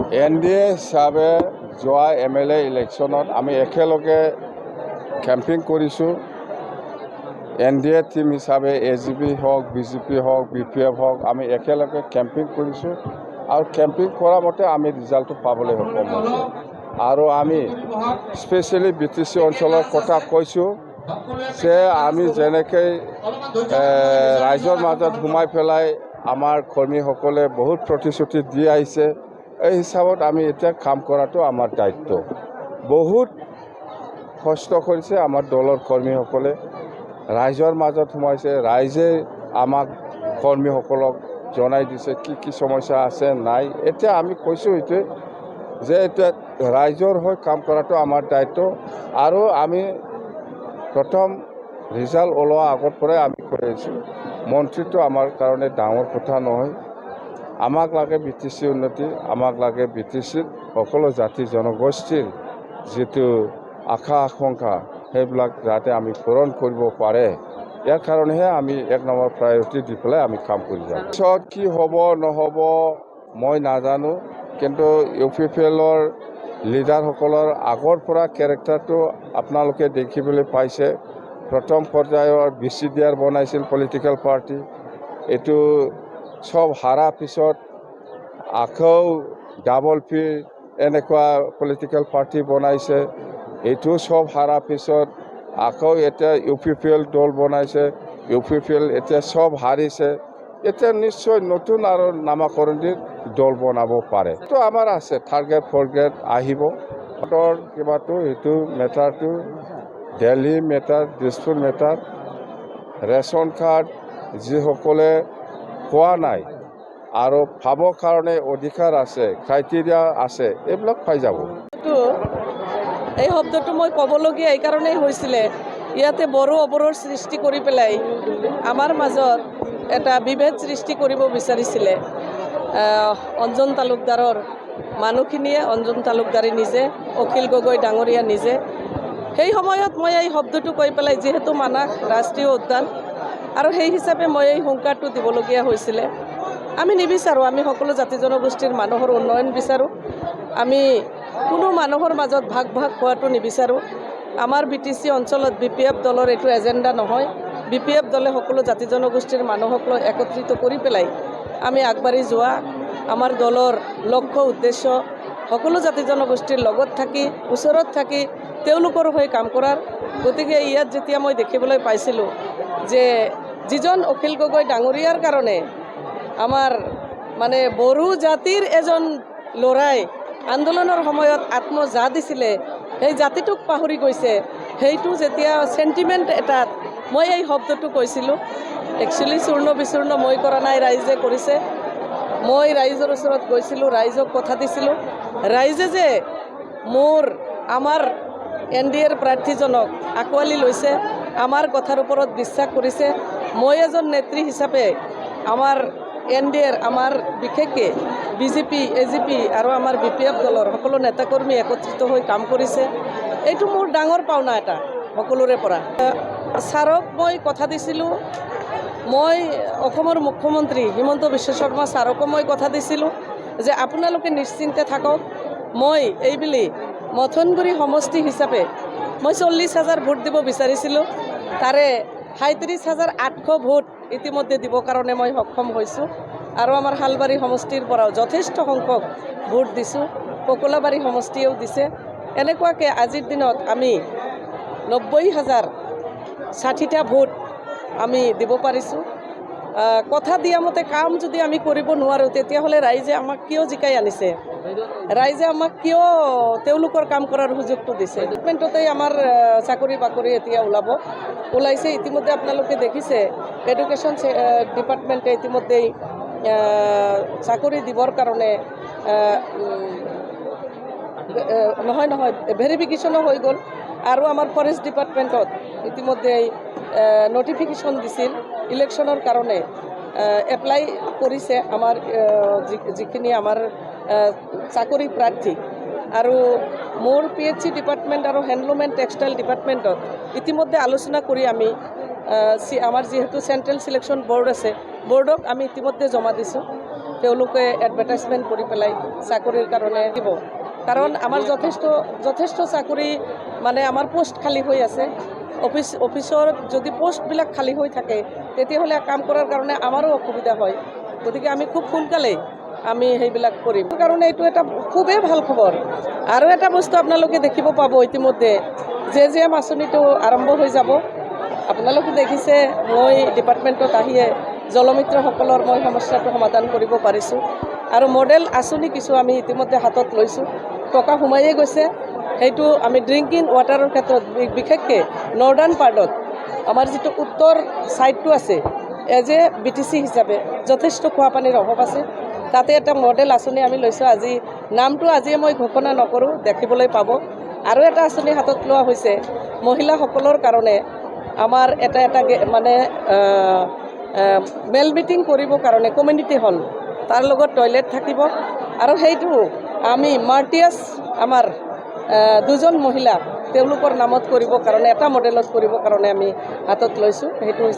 NDA হিচাপে যোৱা MLA ইলেকশ্যনত আমি একেলগে কেম্পিং কৰিছোঁ। NDA টিম হিচাপে AGP হওক, BJP হওক, BPF হওক, আমি একেলগে কেম্পিং কৰিছোঁ আৰু কেম্পিং কৰা মতে আমি ৰিজাল্টটো পাবলৈ সক্ষম হৈছোঁ। আৰু আমি স্পেচিয়েলি BTC অঞ্চলৰ কথা কৈছোঁ যে আমি যেনেকৈ ৰাইজৰ মাজত সোমাই পেলাই আমাৰ কৰ্মীসকলে বহুত প্ৰতিশ্ৰুতি দি আহিছে, এই হিচাপত আমি এতিয়া কাম কৰাটো আমাৰ দায়িত্ব। বহুত কষ্ট কৰিছে আমাৰ দলৰ কৰ্মীসকলে, ৰাইজৰ মাজত সোমাইছে, ৰাইজে আমাক কৰ্মীসকলক জনাই দিছে কি সমস্যা আছে নাই। এতিয়া আমি কৈছোঁ এইটোৱে যে এতিয়া ৰাইজৰ হৈ কাম কৰাটো আমাৰ দায়িত্ব। আৰু আমি প্ৰথম ৰিজাল্ট ওলোৱা আগৰ পৰাই আমি কৈ আছোঁ, মন্ত্ৰীটো আমাৰ কাৰণে ডাঙৰ কথা নহয়। আমাক লাগে BTC উন্নতি, আমাক লাগে BTCত সকলো জাতি জনগোষ্ঠীৰ যিটো আশা আকাংক্ষা সেইবিলাক যাতে আমি পূৰণ কৰিব পাৰে, ইয়াৰ কাৰণেহে আমি 1 নম্বৰ প্ৰায়ৰিটি দি পেলাই আমি কাম কৰি যাওঁ। পিছত কি হ'ব নহ'ব মই নাজানো, কিন্তু UPPLৰ লিডাৰসকলৰ আগৰ পৰা কেৰেক্টাৰটো আপোনালোকে দেখিবলৈ পাইছে। প্ৰথম পৰ্যায়ৰ BCDR বনাইছিল পলিটিকেল পাৰ্টি, এইটো চব হাৰা পিছত আকৌ DP এনেকুৱা পলিটিকেল পাৰ্টি বনাইছে, এইটো চব হাৰা পিছত আকৌ এতিয়া UPPL দল বনাইছে, UPPL এতিয়া চব হাৰিছে। এতিয়া নিশ্চয় নতুন আৰু নামাকৰণিৰ দল বনাব পাৰে। তো আমাৰ আছে 3rd গ্ৰেড 4th গ্ৰেড আহিব। কিবাটো এইটো মেটাৰটো Delhi matter, Dispur matter, ration card যিসকলে পোৱা নাই আৰু পাবৰ কাৰণে অধিকাৰ আছে, ক্ৰাইটেৰিয়া আছে, এইবিলাক পাই যাব। এই শব্দটো মই ক'বলগীয়া এইকাৰণেই হৈছিলে, ইয়াতে বড়ো অবৰোধ সৃষ্টি কৰি পেলাই আমাৰ মাজত এটা বিভেদ সৃষ্টি কৰিব বিচাৰিছিলে অঞ্জন তালুকদাৰৰ মানুহখিনিয়ে, অঞ্জন তালুকদাৰে নিজে, অখিল গগৈ ডাঙৰীয়া নিজে। সেই সময়ত মই এই শব্দটো কৈ পেলাই, যিহেতু মানাহ ৰাষ্ট্ৰীয় উদ্যান আৰু সেই হিচাপে মই এই হুংকাৰটো দিবলগীয়া হৈছিলে। আমি নিবিচাৰোঁ, আমি সকলো জাতি জনগোষ্ঠীৰ মানুহৰ উন্নয়ন বিচাৰোঁ। আমি কোনো মানুহৰ মাজত ভাগ হোৱাটো নিবিচাৰোঁ। আমাৰ BTC অঞ্চলত BPF দলৰ এইটো এজেণ্ডা নহয়। BPF দলে সকলো জাতি জনগোষ্ঠীৰ মানুহসকলক একত্ৰিত কৰি পেলাই আমি আগবাঢ়ি যোৱা, আমাৰ দলৰ লক্ষ্য উদ্দেশ্য সকলো জাতি জনগোষ্ঠীৰ লগত থাকি, ওচৰত থাকি তেওঁলোকৰ হৈ কাম কৰাৰ। গতিকে ইয়াত যেতিয়া মই দেখিবলৈ পাইছিলোঁ যে যিজন অখিল গগৈ ডাঙৰীয়াৰ কাৰণে আমাৰ মানে বড়ো জাতিৰ এজন ল'ৰাই আন্দোলনৰ সময়ত আত্মজা দিছিলে, সেই জাতিটোক পাহৰি গৈছে, সেইটো যেতিয়া চেণ্টিমেণ্ট এটাত মই এই শব্দটো কৈছিলোঁ। একচুৱেলি চূৰ্ণ বিচূৰ্ণ মই কৰা নাই, ৰাইজে কৰিছে। মই ৰাইজৰ ওচৰত গৈছিলোঁ, ৰাইজক কথা দিছিলোঁ। ৰাইজে যে আমাৰ NDAৰ প্ৰাৰ্থীজনক আঁকোৱালি লৈছে, আমাৰ কথাৰ ওপৰত বিশ্বাস কৰিছে। মই এজন নেত্ৰী হিচাপে আমাৰ NDAৰ আমাৰ বিশেষকৈ BJP, AGP আৰু আমাৰ BPF দলৰ সকলো নেতাকৰ্মী একত্ৰিত হৈ কাম কৰিছে। এইটো মোৰ ডাঙৰ পাওনা এটা সকলোৰে পৰা। ছাৰক মই কথা দিছিলোঁ, মই অসমৰ মুখ্যমন্ত্ৰী হিমন্ত বিশ্ব শৰ্মা ছাৰকো মই কথা দিছিলোঁ যে আপোনালোকে নিশ্চিন্তে থাকক। মই এইবুলি মথনগুৰি সমষ্টি হিচাপে মই 40,000 ভোট দিব বিচাৰিছিলোঁ, তাৰে 37,800 ভোট ইতিমধ্যে দিবৰ কাৰণে মই সক্ষম হৈছোঁ। আৰু আমাৰ শালবাৰী সমষ্টিৰ পৰাও যথেষ্ট সংখ্যক ভোট দিছোঁ, ককলাবাৰী সমষ্টিয়েও দিছে। এনেকুৱাকৈ আজিৰ দিনত আমি 90,060টা ভোট আমি দিব পাৰিছোঁ। কথা দিয়া মতে কাম যদি আমি কৰিব নোৱাৰোঁ, তেতিয়াহ'লে ৰাইজে আমাক কিয় জিকাই আনিছে? ৰাইজে আমাক কিয় তেওঁলোকৰ কাম কৰাৰ সুযোগটো দিছে? ডিপাৰ্টমেণ্টতেই আমাৰ চাকৰি বাকৰি এতিয়া ওলাইছে। ইতিমধ্যে আপোনালোকে দেখিছে এডুকেশ্যন ডিপাৰ্টমেণ্টে ইতিমধ্যেই চাকৰি দিবৰ কাৰণে নহয় ভেৰিফিকেশ্যনো হৈ গ'ল। আৰু আমাৰ ফৰেষ্ট ডিপাৰ্টমেণ্টত ইতিমধ্যেই নটিফিকেশ্যন দিছিল, ইলেকশ্যনৰ কাৰণে এপ্লাই কৰিছে আমাৰ যিখিনি আমাৰ চাকৰি প্ৰাৰ্থী। আৰু মোৰ PHC ডিপাৰ্টমেণ্ট আৰু হেণ্ডলুম এণ্ড টেক্সটাইল ডিপাৰ্টমেণ্টত ইতিমধ্যে আলোচনা কৰি আমি আমাৰ যিহেতু চেণ্ট্ৰেল ছিলেকশ্যন বৰ্ড আছে, বৰ্ডক আমি ইতিমধ্যে জমা দিছোঁ। তেওঁলোকে এডভাৰটাইজমেণ্ট কৰি পেলাই চাকৰিৰ কাৰণে দিব। কাৰণ আমাৰ যথেষ্ট চাকৰি মানে আমাৰ পোষ্ট খালী হৈ আছে। অফিচৰ যদি পোষ্টবিলাক খালী হৈ থাকে তেতিয়াহ'লে কাম কৰাৰ কাৰণে আমাৰো অসুবিধা হয়। গতিকে আমি খুব সোনকালেই আমি সেইবিলাক কৰিম। কাৰণে এইটো এটা খুবেই ভাল খবৰ। আৰু এটা বস্তু আপোনালোকে দেখিব পাব ইতিমধ্যে JJM আঁচনিটো আৰম্ভ হৈ যাব। আপোনালোকে দেখিছে মই ডিপাৰ্টমেণ্টত আহিয়ে জলমিত্ৰসকলৰ মই সমস্যাটো সমাধান কৰিব পাৰিছোঁ। আৰু মডেল আঁচনি কিছু আমি ইতিমধ্যে হাতত লৈছোঁ, টকা সোমাইয়ে গৈছে। সেইটো আমি ড্ৰিংকিং ৱাটাৰৰ ক্ষেত্ৰত বিশেষকৈ নৰ্দাৰ্ণ পাৰ্টত আমাৰ যিটো উত্তৰ ছাইডটো আছে এজ এ BTC হিচাপে যথেষ্ট খোৱা পানীৰ অভাৱ আছে। তাতে এটা মডেল আঁচনি আমি লৈছোঁ। আজি নামটো আজিয়ে মই ঘোষণা নকৰোঁ, দেখিবলৈ পাব। আৰু এটা আঁচনি হাতত লোৱা হৈছে মহিলাসকলৰ কাৰণে। আমাৰ এটা মানে মেল মিটিং কৰিবৰ কাৰণে কমিউনিটি হল, তাৰ লগত টয়লেট থাকিব। আৰু সেইটো আমি মাৰ্টিয়াছ আমাৰ 2জন মহিলা তেওঁলোকৰ নামত কৰিবৰ কাৰণে এটা মডেলত কৰিবৰ কাৰণে আমি হাতত লৈছোঁ। সেইটো হৈছে